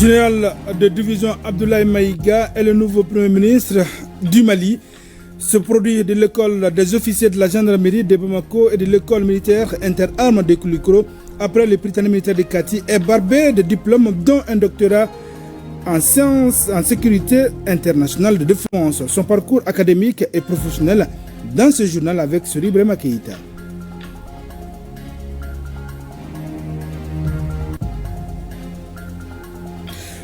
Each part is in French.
Général de division Abdoulaye Maïga est le nouveau Premier ministre du Mali. Ce produit de l'école des officiers de la gendarmerie de Bamako et de l'école militaire interarmes de Koulikoro, après le Prytanée militaire de Kati, est barbé de diplômes dont un doctorat en sciences en sécurité internationale de défense. Son parcours académique et professionnel dans ce journal avec Sori Brema Keïta.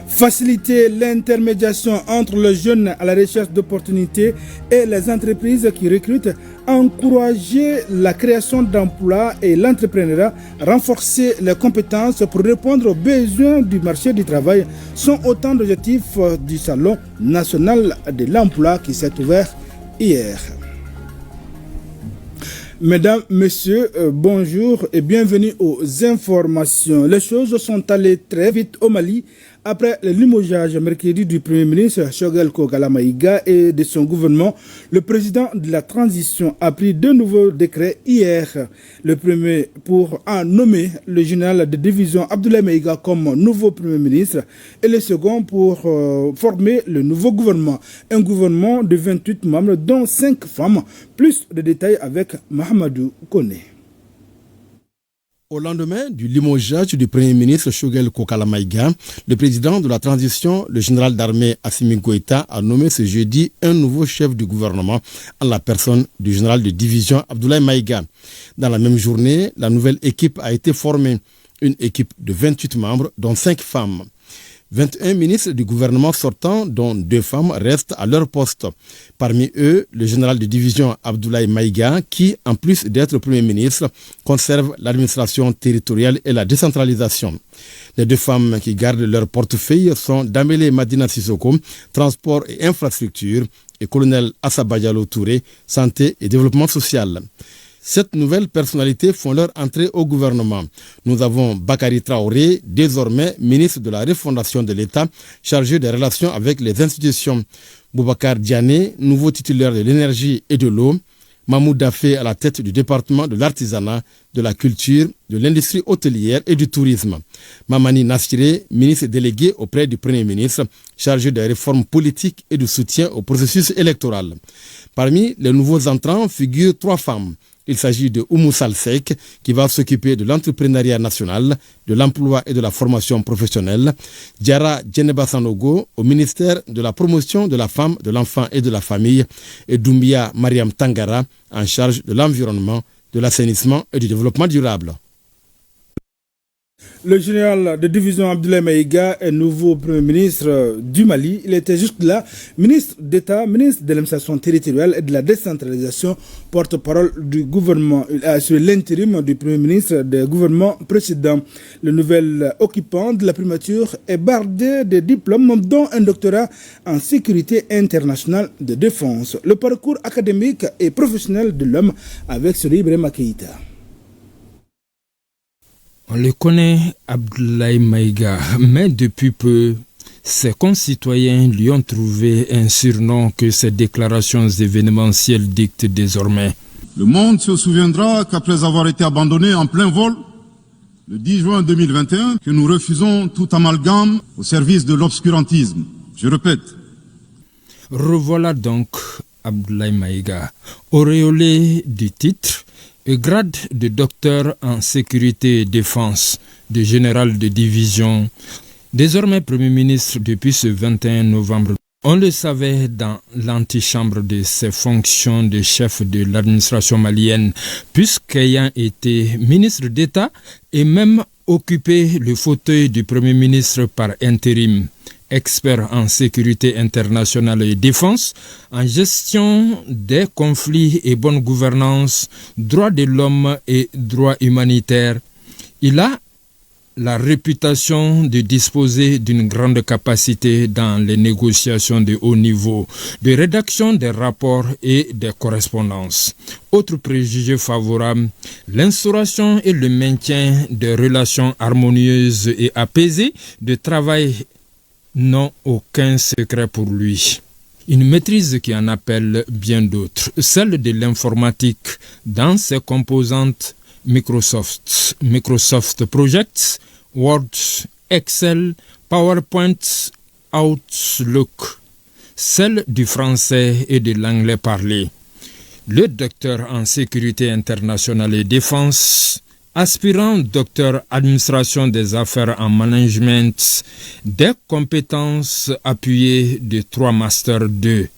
Faciliter l'intermédiation entre les jeunes à la recherche d'opportunités et les entreprises qui recrutent, encourager la création d'emplois et l'entrepreneuriat, renforcer les compétences pour répondre aux besoins du marché du travail sont autant d'objectifs du Salon national de l'emploi qui s'est ouvert hier. Mesdames, Messieurs, bonjour et bienvenue aux informations. Les choses sont allées très vite au Mali après le limogeage mercredi du Premier ministre Choguel Kokala Maïga et de son gouvernement. Le président de la transition a pris deux nouveaux décrets hier. Le premier pour en nommer le général de division Abdoulaye Maïga comme nouveau Premier ministre et le second pour former le nouveau gouvernement. Un gouvernement de 28 membres dont 5 femmes. Plus de détails avec Mahamadou Kone. Au lendemain du limogeage du Premier ministre Choguel Kokala Maïga, le président de la transition, le général d'armée Assimi Goïta, a nommé ce jeudi un nouveau chef du gouvernement en la personne du général de division Abdoulaye Maïga. Dans la même journée, la nouvelle équipe a été formée, une équipe de 28 membres, dont 5 femmes. 21 ministres du gouvernement sortant, dont 2 femmes, restent à leur poste. Parmi eux, le général de division Abdoulaye Maïga, qui, en plus d'être Premier ministre, conserve l'administration territoriale et la décentralisation. Les 2 femmes qui gardent leur portefeuille sont Damele Madina Sissoko, transport et infrastructure, et colonel Assaba Diallo Touré, santé et développement social. Cette nouvelle personnalité font leur entrée au gouvernement. Nous avons Bakary Traoré, désormais ministre de la refondation de l'État, chargé des relations avec les institutions. Boubacar Diané, nouveau titulaire de l'énergie et de l'eau. Mahmoud Dafé à la tête du département de l'artisanat, de la culture, de l'industrie hôtelière et du tourisme. Mamani Nassiré, ministre délégué auprès du Premier ministre, chargé des réformes politiques et du soutien au processus électoral. Parmi les nouveaux entrants figurent 3 femmes. Il s'agit de Oumou Salsek, qui va s'occuper de l'entrepreneuriat national, de l'emploi et de la formation professionnelle. Diara Djeneba Sanogo, au ministère de la promotion de la femme, de l'enfant et de la famille. Et Doumbia Mariam Tangara, en charge de l'environnement, de l'assainissement et du développement durable. Le général de division Abdoulaye Maïga est nouveau Premier ministre du Mali. Il était jusque-là ministre d'État, ministre de l'administration territoriale et de la décentralisation, porte-parole du gouvernement. Il a assuré l'intérim du Premier ministre du gouvernement précédent. Le nouvel occupant de la primature est bardé de diplômes, dont un doctorat en sécurité internationale de défense. Le parcours académique et professionnel de l'homme avec Sori Brema Keïta. On le connaît, Abdoulaye Maïga, mais depuis peu, ses concitoyens lui ont trouvé un surnom que ses déclarations événementielles dictent désormais. Le monde se souviendra qu'après avoir été abandonné en plein vol, le 10 juin 2021, que nous refusons tout amalgame au service de l'obscurantisme. Je répète. Revoilà donc Abdoulaye Maïga, auréolé du titre et grade de docteur en sécurité et défense, de général de division, désormais Premier ministre depuis ce 21 novembre. On le savait dans l'antichambre de ses fonctions de chef de l'administration malienne, puisqu'ayant été ministre d'État et même occupé le fauteuil du Premier ministre par intérim. Expert en sécurité internationale et défense, en gestion des conflits et bonne gouvernance, droits de l'homme et droits humanitaires. Il a la réputation de disposer d'une grande capacité dans les négociations de haut niveau, de rédaction des rapports et des correspondances. Autre préjugé favorable, l'instauration et le maintien de relations harmonieuses et apaisées de travail n'ont aucun secret pour lui. Une maîtrise qui en appelle bien d'autres, celle de l'informatique dans ses composantes Microsoft Projects, Word Excel, PowerPoint, Outlook, celle du français et de l'anglais parlé. Le docteur en sécurité internationale et défense, aspirant docteur administration des affaires en management, des compétences appuyées de 3 masters 2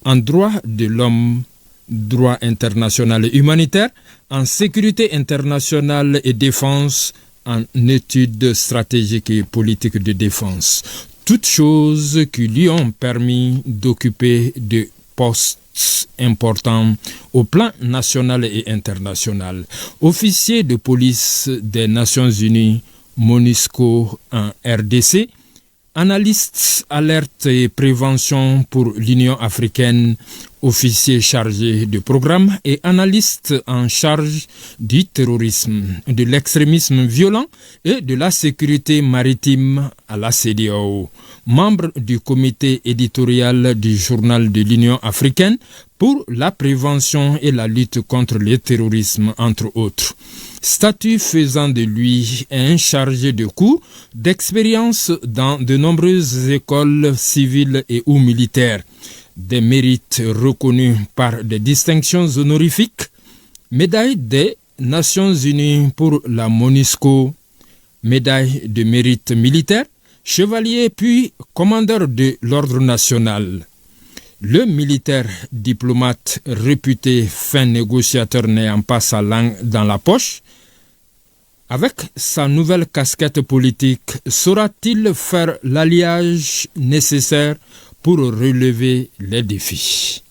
en droit de l'homme, droit international et humanitaire, en sécurité internationale et défense, en études stratégiques et politiques de défense. Toutes choses qui lui ont permis d'occuper des postes importants au plan national et international. Officier de police des Nations Unies, MONUSCO en RDC, analyste alerte et prévention pour l'Union africaine, officier chargé de programme et analyste en charge du terrorisme, de l'extrémisme violent et de la sécurité maritime à la CEDEAO, membre du comité éditorial du journal de l'Union africaine pour la prévention et la lutte contre le terrorisme, entre autres. Statut faisant de lui un chargé de cours d'expérience dans de nombreuses écoles civiles et ou militaires. Des mérites reconnus par des distinctions honorifiques, médaille des Nations Unies pour la MONUSCO, médaille de mérite militaire, chevalier puis commandeur de l'ordre national. Le militaire diplomate réputé fin négociateur n'ayant pas sa langue dans la poche, avec sa nouvelle casquette politique, saura-t-il faire l'alliage nécessaire pour relever les défis?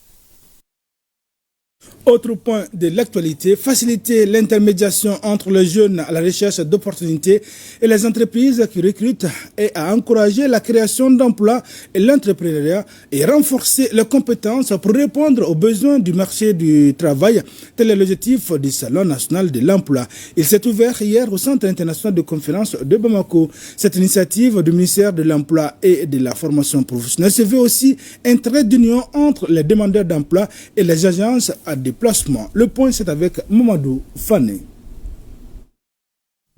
Autre point de l'actualité, faciliter l'intermédiation entre les jeunes à la recherche d'opportunités et les entreprises qui recrutent et à encourager la création d'emplois et l'entrepreneuriat et renforcer les compétences pour répondre aux besoins du marché du travail. Tel est l'objectif du Salon national de l'emploi. Il s'est ouvert hier au Centre international de conférence de Bamako. Cette initiative du ministère de l'Emploi et de la formation professionnelle se veut aussi un trait d'union entre les demandeurs d'emploi et les agences à déplacement. Le point, c'est avec Mamadou Fane.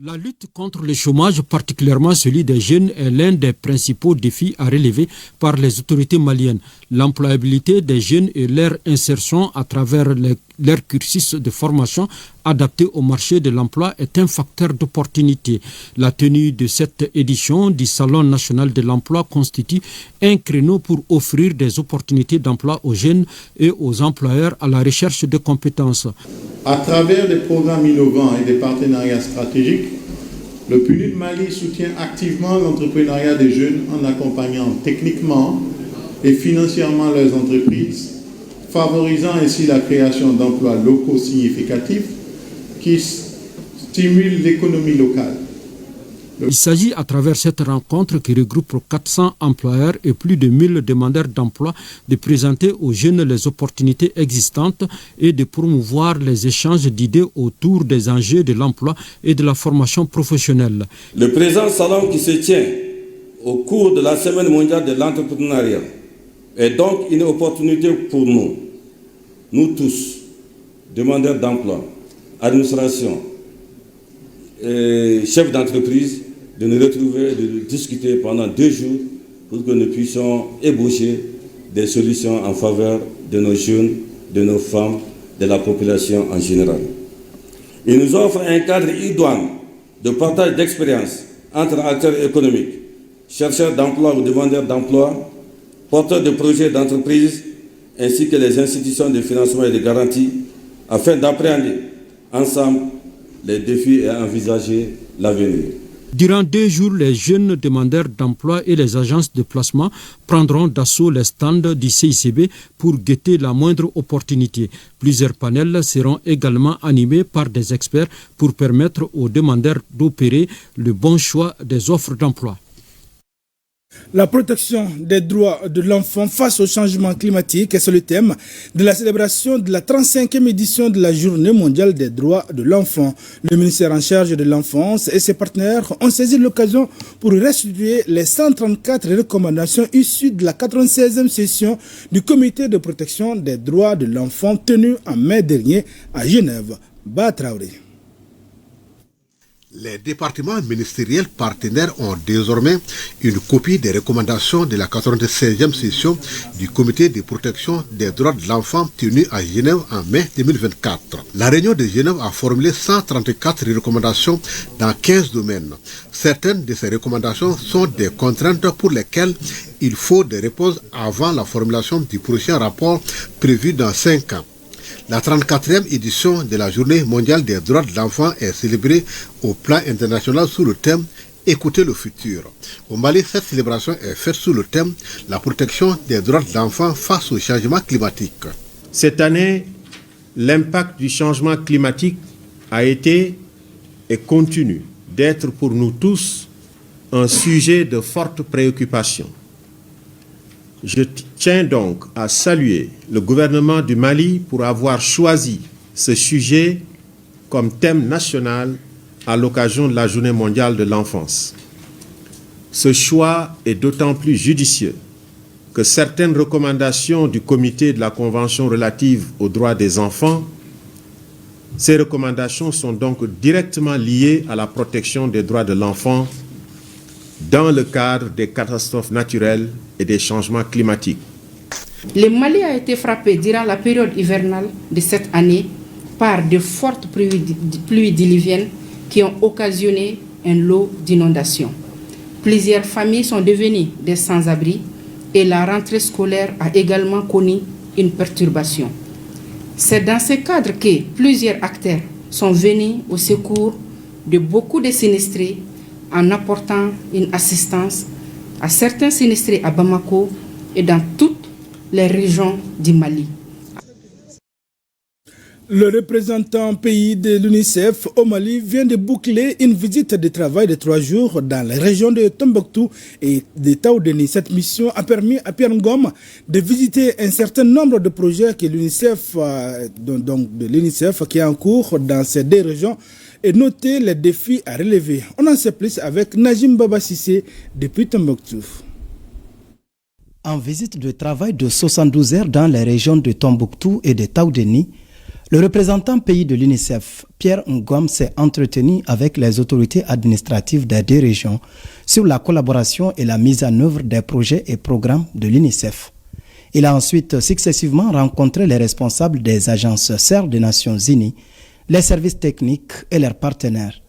La lutte contre le chômage, particulièrement celui des jeunes, est l'un des principaux défis à relever par les autorités maliennes. L'employabilité des jeunes et leur insertion à travers leur cursus de formation adapté au marché de l'emploi est un facteur d'opportunité. La tenue de cette édition du Salon national de l'emploi constitue un créneau pour offrir des opportunités d'emploi aux jeunes et aux employeurs à la recherche de compétences. À travers des programmes innovants et des partenariats stratégiques, le PNUD Mali soutient activement l'entrepreneuriat des jeunes en accompagnant techniquement et financièrement leurs entreprises, favorisant ainsi la création d'emplois locaux significatifs qui stimulent l'économie locale. Il s'agit à travers cette rencontre qui regroupe 400 employeurs et plus de 1000 demandeurs d'emploi de présenter aux jeunes les opportunités existantes et de promouvoir les échanges d'idées autour des enjeux de l'emploi et de la formation professionnelle. Le présent salon qui se tient au cours de la Semaine mondiale de l'entrepreneuriat est donc une opportunité pour nous tous, demandeurs d'emploi, administration, chefs d'entreprise, de nous retrouver, de discuter pendant 2 jours pour que nous puissions ébaucher des solutions en faveur de nos jeunes, de nos femmes, de la population en général. Il nous offre un cadre idoine de partage d'expériences entre acteurs économiques, chercheurs d'emploi ou demandeurs d'emploi, porteurs de projets d'entreprise, ainsi que les institutions de financement et de garantie, afin d'appréhender ensemble les défis et envisager l'avenir. Durant 2 jours, les jeunes demandeurs d'emploi et les agences de placement prendront d'assaut les stands du CICB pour guetter la moindre opportunité. Plusieurs panels seront également animés par des experts pour permettre aux demandeurs d'opérer le bon choix des offres d'emploi. La protection des droits de l'enfant face au changement climatique, c'est le thème de la célébration de la 35e édition de la Journée mondiale des droits de l'enfant. Le ministère en charge de l'enfance et ses partenaires ont saisi l'occasion pour restituer les 134 recommandations issues de la 96e session du Comité de protection des droits de l'enfant tenue en mai dernier à Genève. Batraoré. Les départements ministériels partenaires ont désormais une copie des recommandations de la 96e session du Comité de protection des droits de l'enfant tenue à Genève en mai 2024. La réunion de Genève a formulé 134 recommandations dans 15 domaines. Certaines de ces recommandations sont des contraintes pour lesquelles il faut des réponses avant la formulation du prochain rapport prévu dans 5 ans. La 34e édition de la Journée mondiale des droits de l'enfant est célébrée au plan international sous le thème « Écoutez le futur ». Au Mali, cette célébration est faite sous le thème « La protection des droits de l'enfant face au changement climatique ». Cette année, l'impact du changement climatique a été et continue d'être pour nous tous un sujet de forte préoccupation. Je tiens donc à saluer le gouvernement du Mali pour avoir choisi ce sujet comme thème national à l'occasion de la Journée mondiale de l'enfance. Ce choix est d'autant plus judicieux que certaines recommandations du comité de la Convention relative aux droits des enfants, ces recommandations sont donc directement liées à la protection des droits de l'enfant dans le cadre des catastrophes naturelles et des changements climatiques. Le Mali a été frappé durant la période hivernale de cette année par de fortes pluies diluviennes qui ont occasionné un lot d'inondations. Plusieurs familles sont devenues des sans-abri et la rentrée scolaire a également connu une perturbation. C'est dans ce cadre que plusieurs acteurs sont venus au secours de beaucoup de sinistrés en apportant une assistance à certains sinistrés à Bamako et dans toutes les régions du Mali. Le représentant pays de l'UNICEF au Mali vient de boucler une visite de travail de 3 jours dans la région de Tombouctou et de Taoudeni. Cette mission a permis à Pierre Ngom de visiter un certain nombre de projets que l'UNICEF, de l'UNICEF qui est en cours dans ces 2 régions et noter les défis à relever. On en sait plus avec Najim Baba Sissé depuis Tombouctou. En visite de travail de 72 heures dans les régions de Tombouctou et de Taoudeni, le représentant pays de l'UNICEF, Pierre Ngom, s'est entretenu avec les autorités administratives des 2 régions sur la collaboration et la mise en œuvre des projets et programmes de l'UNICEF. Il a ensuite successivement rencontré les responsables des agences sœurs des Nations Unies, les services techniques et leurs partenaires.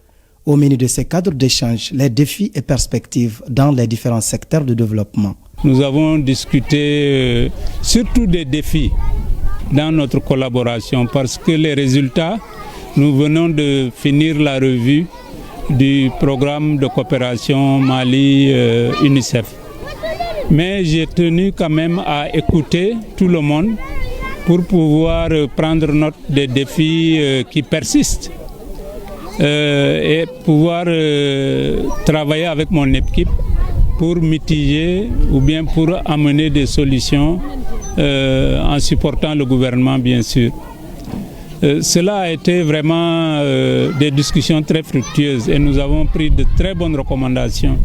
Au menu de ces cadres d'échange, les défis et perspectives dans les différents secteurs de développement. Nous avons discuté surtout des défis dans notre collaboration parce que les résultats, nous venons de finir la revue du programme de coopération Mali-UNICEF. Mais j'ai tenu quand même à écouter tout le monde pour pouvoir prendre note des défis qui persistent et pouvoir travailler avec mon équipe pour mitiger ou bien pour amener des solutions en supportant le gouvernement bien sûr. Cela a été vraiment des discussions très fructueuses et nous avons pris de très bonnes recommandations.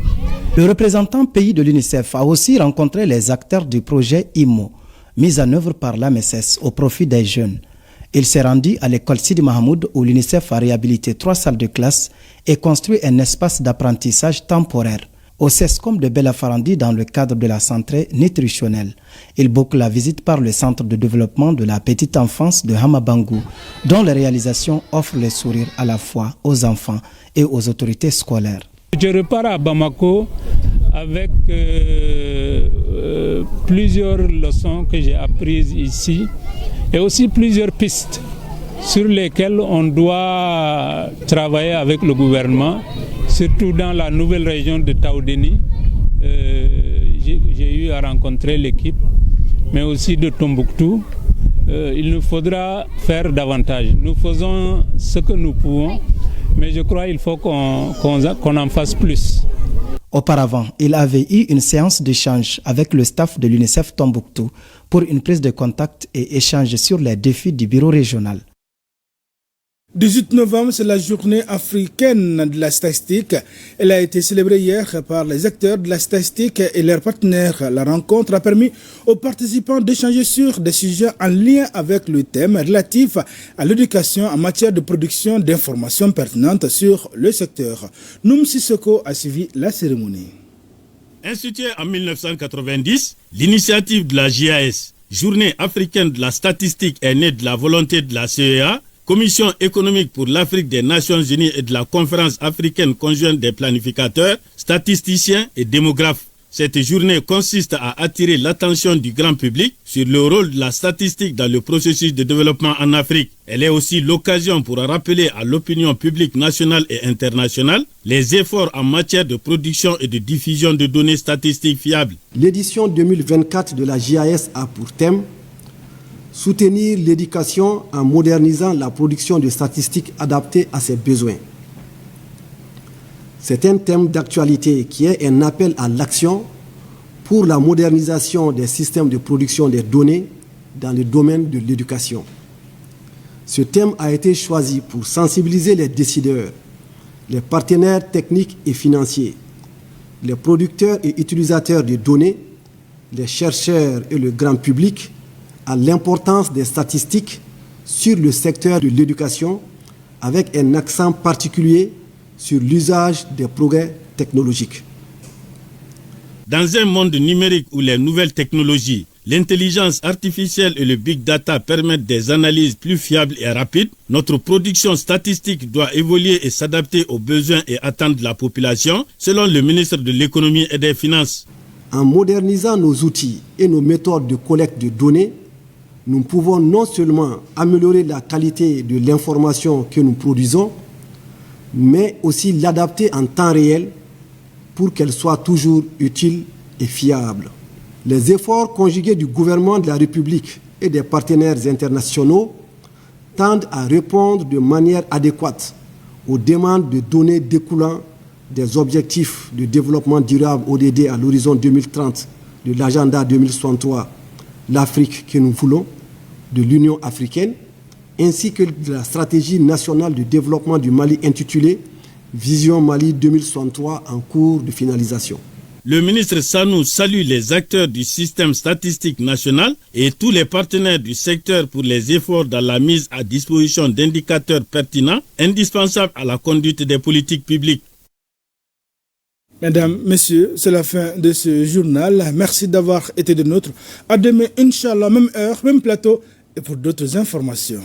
Le représentant pays de l'UNICEF a aussi rencontré les acteurs du projet IMO, mis en œuvre par l'AMSS au profit des jeunes. Il s'est rendu à l'école Sidi Mahmoud où l'UNICEF a réhabilité 3 salles de classe et construit un espace d'apprentissage temporaire au CESCOM de Belafarandi dans le cadre de la centrée nutritionnelle. Il boucle la visite par le centre de développement de la petite enfance de Hamabangou, dont les réalisations offrent le sourire à la fois aux enfants et aux autorités scolaires. Je repars à Bamako avec plusieurs leçons que j'ai apprises ici et aussi plusieurs pistes sur lesquelles on doit travailler avec le gouvernement, surtout dans la nouvelle région de Taoudeni. J'ai eu à rencontrer l'équipe, mais aussi de Tombouctou. Il nous faudra faire davantage. Nous faisons ce que nous pouvons, mais je crois qu'il faut qu'on en fasse plus. Auparavant, il avait eu une séance d'échange avec le staff de l'UNICEF Tombouctou pour une prise de contact et échange sur les défis du bureau régional. 18 novembre, c'est la journée africaine de la statistique. Elle a été célébrée hier par les acteurs de la statistique et leurs partenaires. La rencontre a permis aux participants d'échanger sur des sujets en lien avec le thème relatif à l'éducation en matière de production d'informations pertinentes sur le secteur. Noum Sissoko a suivi la cérémonie. Instituée en 1990, l'initiative de la JAS, Journée africaine de la statistique, est née de la volonté de la CEA, Commission économique pour l'Afrique des Nations Unies, et de la Conférence africaine conjointe des planificateurs, statisticiens et démographes. Cette journée consiste à attirer l'attention du grand public sur le rôle de la statistique dans le processus de développement en Afrique. Elle est aussi l'occasion pour rappeler à l'opinion publique nationale et internationale les efforts en matière de production et de diffusion de données statistiques fiables. L'édition 2024 de la JAS a pour thème soutenir l'éducation en modernisant la production de statistiques adaptées à ses besoins. C'est un thème d'actualité qui est un appel à l'action pour la modernisation des systèmes de production des données dans le domaine de l'éducation. Ce thème a été choisi pour sensibiliser les décideurs, les partenaires techniques et financiers, les producteurs et utilisateurs de données, les chercheurs et le grand public à l'importance des statistiques sur le secteur de l'éducation, avec un accent particulier sur l'usage des progrès technologiques. Dans un monde numérique où les nouvelles technologies, l'intelligence artificielle et le big data permettent des analyses plus fiables et rapides, notre production statistique doit évoluer et s'adapter aux besoins et attentes de la population, selon le ministre de l'Économie et des Finances. En modernisant nos outils et nos méthodes de collecte de données, nous pouvons non seulement améliorer la qualité de l'information que nous produisons, mais aussi l'adapter en temps réel pour qu'elle soit toujours utile et fiable. Les efforts conjugués du gouvernement de la République et des partenaires internationaux tendent à répondre de manière adéquate aux demandes de données découlant des objectifs de développement durable ODD à l'horizon 2030 de l'agenda 2063, l'Afrique que nous voulons, de l'Union africaine, ainsi que de la stratégie nationale de développement du Mali intitulée Vision Mali 2063 en cours de finalisation. Le ministre Sanou salue les acteurs du système statistique national et tous les partenaires du secteur pour les efforts dans la mise à disposition d'indicateurs pertinents, indispensables à la conduite des politiques publiques. Mesdames, Messieurs, c'est la fin de ce journal. Merci d'avoir été de nôtres. À demain, Inch'Allah, même heure, même plateau, et pour d'autres informations.